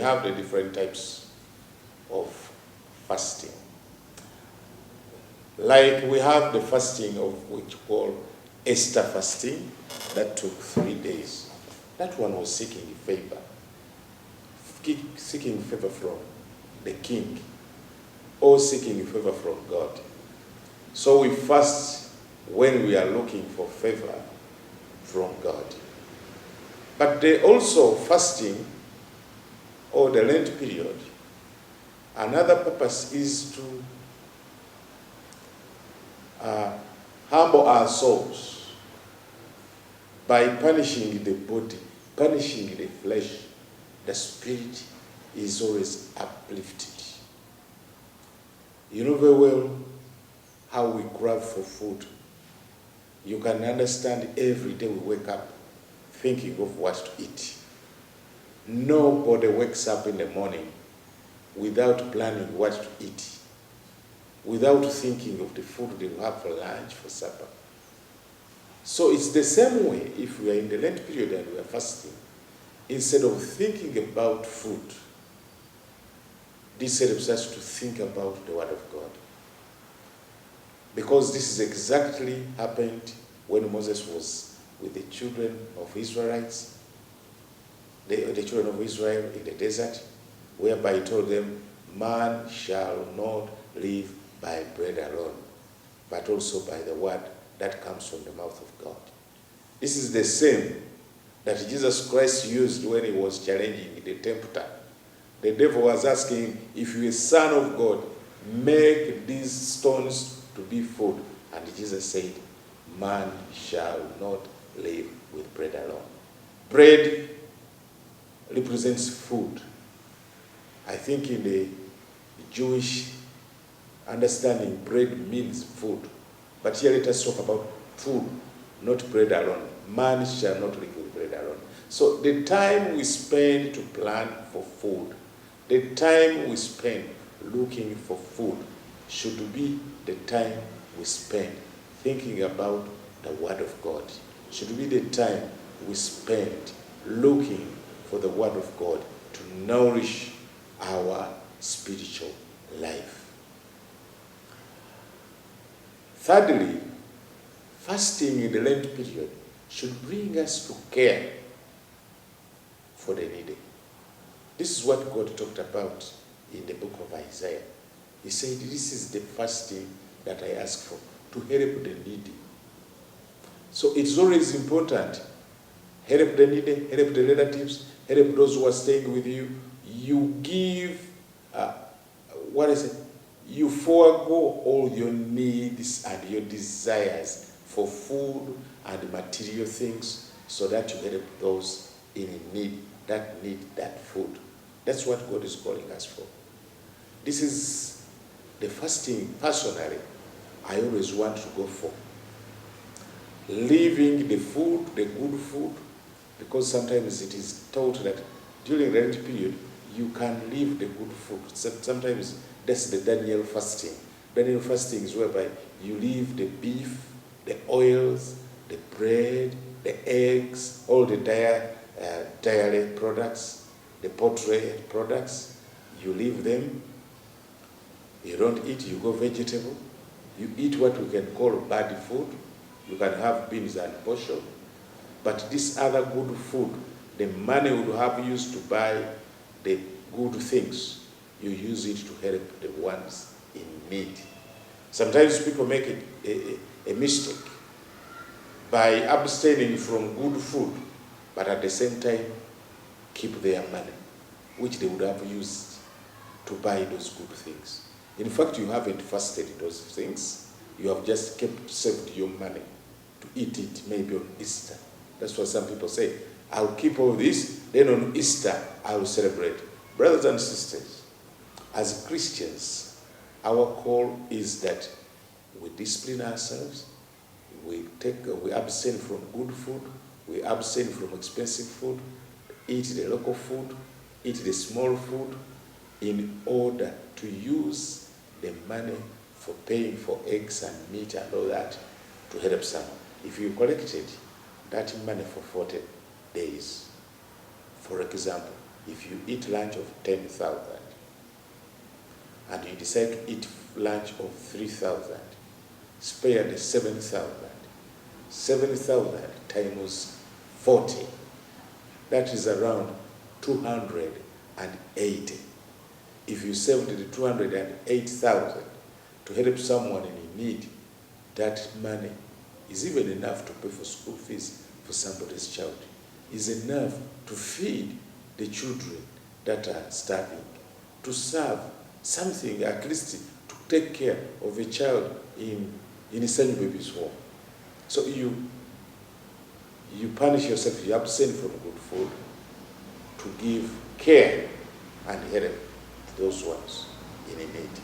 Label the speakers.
Speaker 1: we have the different types of fasting. Like we have the fasting of which we call Easter fasting, that took 3 days. That one was seeking favor from the king, or seeking favor from God. So we fast when we are looking for favor from God. But they also fasting, or the Lent period, another purpose is to humble our souls by punishing the body, punishing the flesh. The spirit is always uplifted. You know very well how we crave for food. You can understand every day we wake up thinking of what to eat. Nobody wakes up in the morning without planning what to eat, without thinking of the food they will have for lunch, for supper. So it's the same way if we are in the Lent period and we are fasting. Instead of thinking about food, this helps us to think about the Word of God. Because this is exactly happened when Moses was with the children of Israelites, the children of Israel in the desert, whereby he told them, man shall not live by bread alone, but also by the word that comes from the mouth of God. This is the same that Jesus Christ used when he was challenging the tempter. The devil was asking, if you are a son of God, make these stones to be food. And Jesus said, man shall not live with bread alone. Bread represents food. I think in the Jewish understanding, bread means food. But here let us talk about food, not bread alone. Man shall not live with bread alone. So the time we spend to plan for food, the time we spend looking for food, should be the time we spend thinking about the Word of God. Should be the time we spend looking for the Word of God to nourish our spiritual life. Thirdly, fasting in the Lent period should bring us to care for the needy. This is what God talked about in the book of Isaiah. He said, this is the fasting that I ask for, to help the needy. So it's always important. Help the needy, help the relatives, help those who are staying with you. You give, you forego all your needs and your desires for food and material things so that you help those in need that food. That's what God is calling us for. This is the fasting, personally, I always want to go for. Leaving the food, the good food, because sometimes it is taught that during the Lent period, you can leave the good food. Sometimes that's the Daniel fasting. Daniel fasting is whereby you leave the beef, the oils, the bread, the eggs, all the dairy products, the poultry products. You leave them. You don't eat, you go vegetable. You eat what we can call bad food. You can have beans and portion. But this other good food, the money would have used to buy the good things, you use it to help the ones in need. Sometimes people make a mistake by abstaining from good food, but at the same time keep their money, which they would have used to buy those good things. In fact, you haven't fasted those things. You have just saved your money to eat it maybe on Easter. That's what some people say. I'll keep all this, then on Easter I will celebrate. Brothers and sisters, as Christians, our call is that we discipline ourselves, we abstain from good food, we abstain from expensive food, eat the local food, eat the small food, in order to use the money for paying for eggs and meat and all that to help someone. If you collected that money for 40 days, for example, If you eat lunch of 10,000 and you decide to eat lunch of 3,000, spare the 7,000. 7,000 times 40, that is around 280. If you saved the 208,000 to help someone in need, that money is even enough to pay for school fees for somebody's child, is enough to feed the children that are starving, to serve something, at least to take care of a child in a same baby's home. So you punish yourself, you abstain from good food to give care and help to those ones in need.